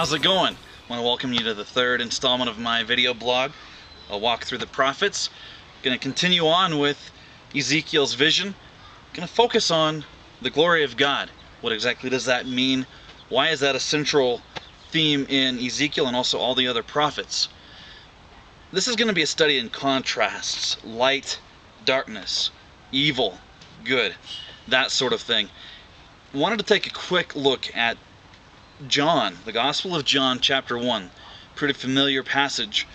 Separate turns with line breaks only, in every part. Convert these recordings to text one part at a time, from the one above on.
How's it going? I want to welcome you to the third installment of my video blog, a walk through the prophets. Going to continue on with Ezekiel's vision. Going to focus on the glory of God. What exactly does that mean? Why is that a central theme in Ezekiel and also all the other prophets? This is going to be a study in contrasts, light, darkness, evil, good, that sort of thing. Wanted to take a quick look at John, the Gospel of John, chapter 1. Pretty familiar passage,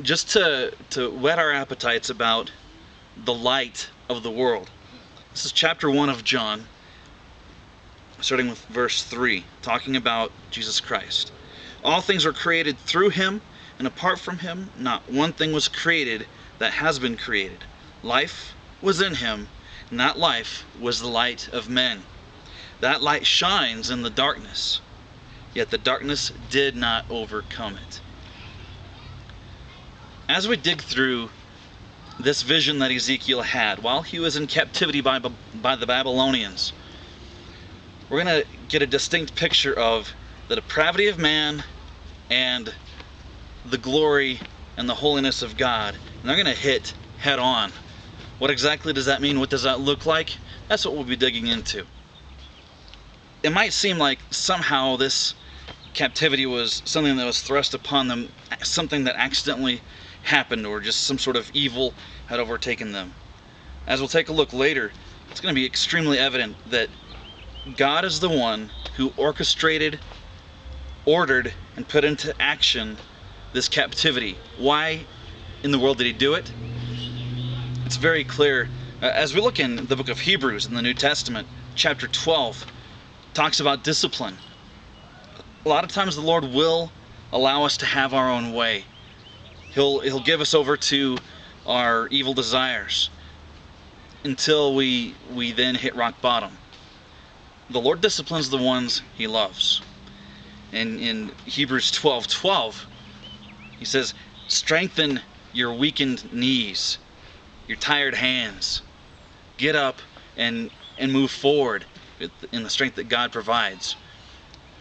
just to whet our appetites about the light of the world. This is chapter 1 of John, starting with verse 3, talking about Jesus Christ. All things were created through him, and apart from him, not one thing was created that has been created. Life was in him, and that life was the light of men. That light shines in the darkness, yet the darkness did not overcome it. As we dig through this vision that Ezekiel had while he was in captivity by the Babylonians, we're going to get a distinct picture of the depravity of man and the glory and the holiness of God. And they're going to hit head on. What exactly does that mean? What does that look like? That's what we'll be digging into. It might seem like somehow this captivity was something that was thrust upon them, something that accidentally happened, or just some sort of evil had overtaken them. As we'll take a look later, it's going to be extremely evident that God is the one who orchestrated, ordered, and put into action this captivity. Why in the world did he do it? It's very clear. As we look in the book of Hebrews in the New Testament, chapter 12, talks about discipline. A lot of times the Lord will allow us to have our own way. He'll give us over to our evil desires until we then hit rock bottom. The Lord disciplines the ones he loves. And in Hebrews 12:12, he says, strengthen your weakened knees, your tired hands. Get up and move forward in the strength that God provides.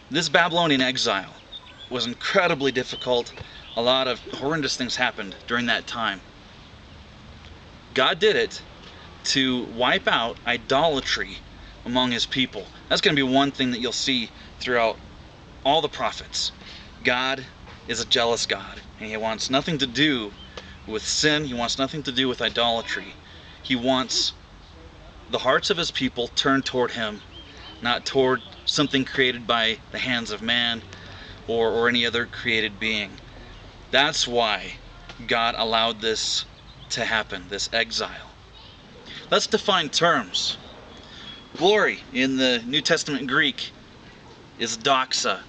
This Babylonian exile was incredibly difficult. A lot of horrendous things happened during that time. God did it to wipe out idolatry among his people. That's going to be one thing that you'll see throughout all the prophets. God is a jealous God, and he wants nothing to do with sin. He wants nothing to do with idolatry. He wants the hearts of his people turned toward him, not toward something created by the hands of man or any other created being. That's why God allowed this to happen, this exile. Let's define terms. Glory in the New Testament Greek is doxa,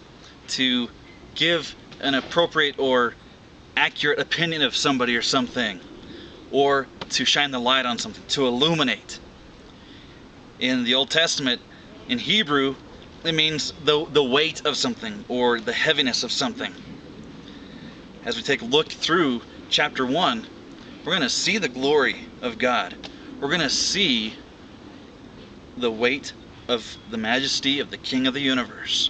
to give an appropriate or accurate opinion of somebody or something, or to shine the light on something, to illuminate. In the Old Testament, in Hebrew, it means the weight of something or the heaviness of something. As we take a look through chapter 1, we're going to see the glory of God. We're going to see the weight of the majesty of the King of the universe.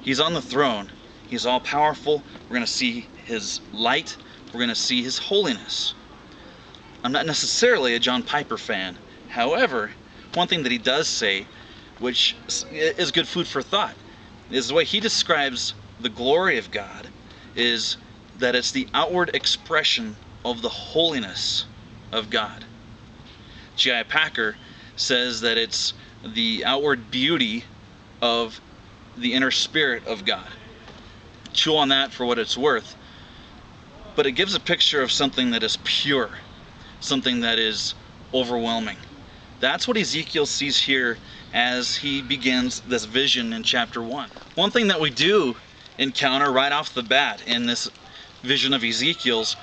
He's on the throne. He's all powerful. We're going to see his light. We're going to see his holiness. I'm not necessarily a John Piper fan. However, one thing that he does say, which is good food for thought, is the way he describes the glory of God is that it's the outward expression of the holiness of God. J.I. Packer says that it's the outward beauty of the inner spirit of God. Chew on that for what it's worth. But it gives a picture of something that is pure, something that is overwhelming. That's what Ezekiel sees here as he begins this vision in chapter 1. One thing that we do encounter right off the bat in this vision of Ezekiel's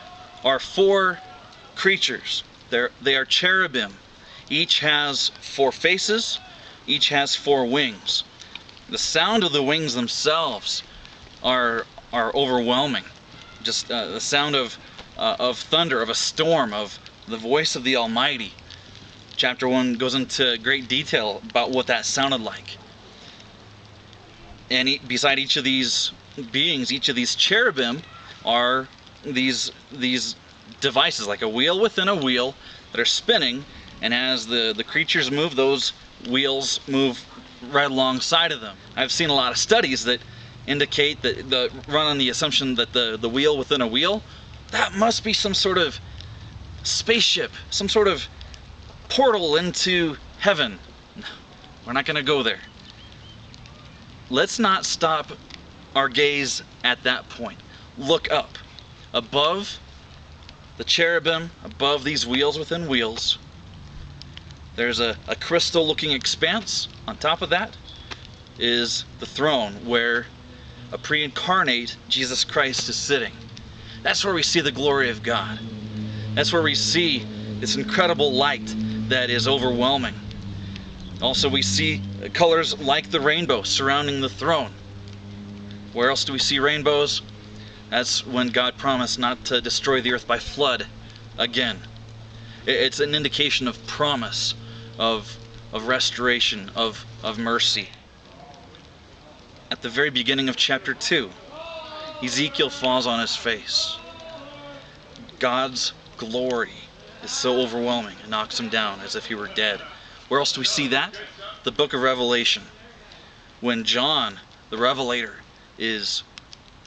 are 4 creatures. They are cherubim. Each has 4 faces. Each has 4 wings. The sound of the wings themselves are overwhelming. Just the sound of thunder, of a storm, of the voice of the Almighty. Chapter 1 goes into great detail about what that sounded like. And beside each of these beings, each of these cherubim, are these devices, like a wheel within a wheel, that are spinning, and as the creatures move, those wheels move right alongside of them. I've seen a lot of studies that indicate that run on the assumption that the wheel within a wheel, that must be some sort of spaceship, some sort of portal into heaven. We're not going to go there. Let's not stop our gaze at that point. Look up. Above the cherubim, above these wheels within wheels, there's a crystal looking expanse. On top of that is the throne where a pre-incarnate Jesus Christ is sitting. That's where we see the glory of God. That's where we see this incredible light that is overwhelming. Also, we see colors like the rainbow surrounding the throne. Where else do we see rainbows? That's when God promised not to destroy the earth by flood again. It's an indication of promise, of restoration, of mercy. At the very beginning of chapter 2, Ezekiel falls on his face. God's glory is so overwhelming, it knocks him down as if he were dead. Where else do we see that? The book of Revelation. When John, the Revelator, is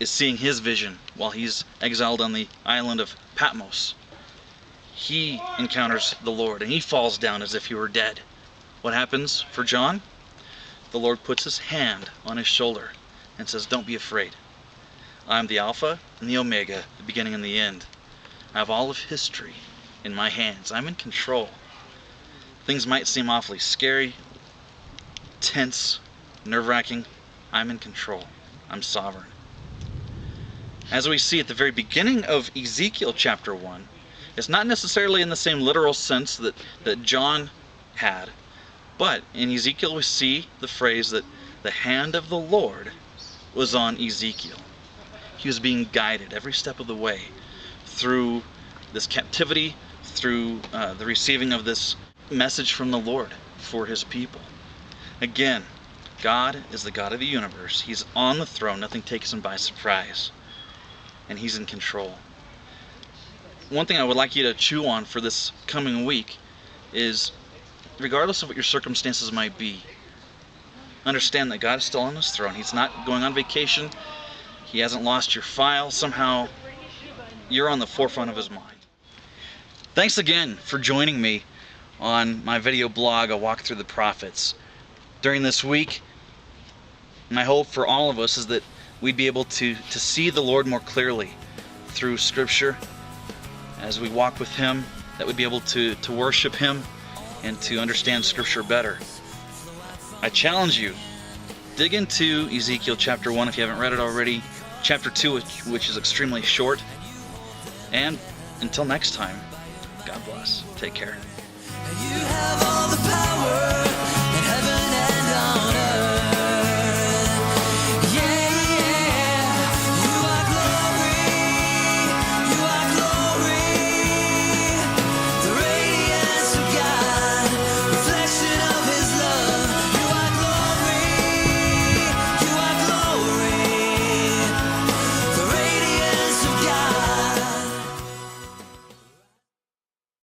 seeing his vision while he's exiled on the island of Patmos. He encounters the Lord and he falls down as if he were dead. What happens for John? The Lord puts his hand on his shoulder and says, "Don't be afraid. I'm the Alpha and the Omega, the beginning and the end. I have all of history in my hands. I'm in control." Things might seem awfully scary, tense, nerve-wracking. I'm in control. I'm sovereign. As we see at the very beginning of Ezekiel chapter 1, it's not necessarily in the same literal sense that John had, but in Ezekiel we see the phrase that the hand of the Lord was on Ezekiel. He was being guided every step of the way through this captivity, through the receiving of this message from the Lord for his people. Again, God is the God of the universe. He's on the throne. Nothing takes him by surprise. And he's in control. One thing I would like you to chew on for this coming week is, regardless of what your circumstances might be, understand that God is still on his throne. He's not going on vacation. He hasn't lost your file. Somehow, you're on the forefront of his mind. Thanks again for joining me on my video blog, A Walk Through the Prophets. During this week, my hope for all of us is that we'd be able to see the Lord more clearly through Scripture as we walk with him, that we'd be able to worship him and to understand Scripture better. I challenge you, dig into Ezekiel chapter 1 if you haven't read it already, chapter 2, which is extremely short, and until next time, God bless. Take care. You have all the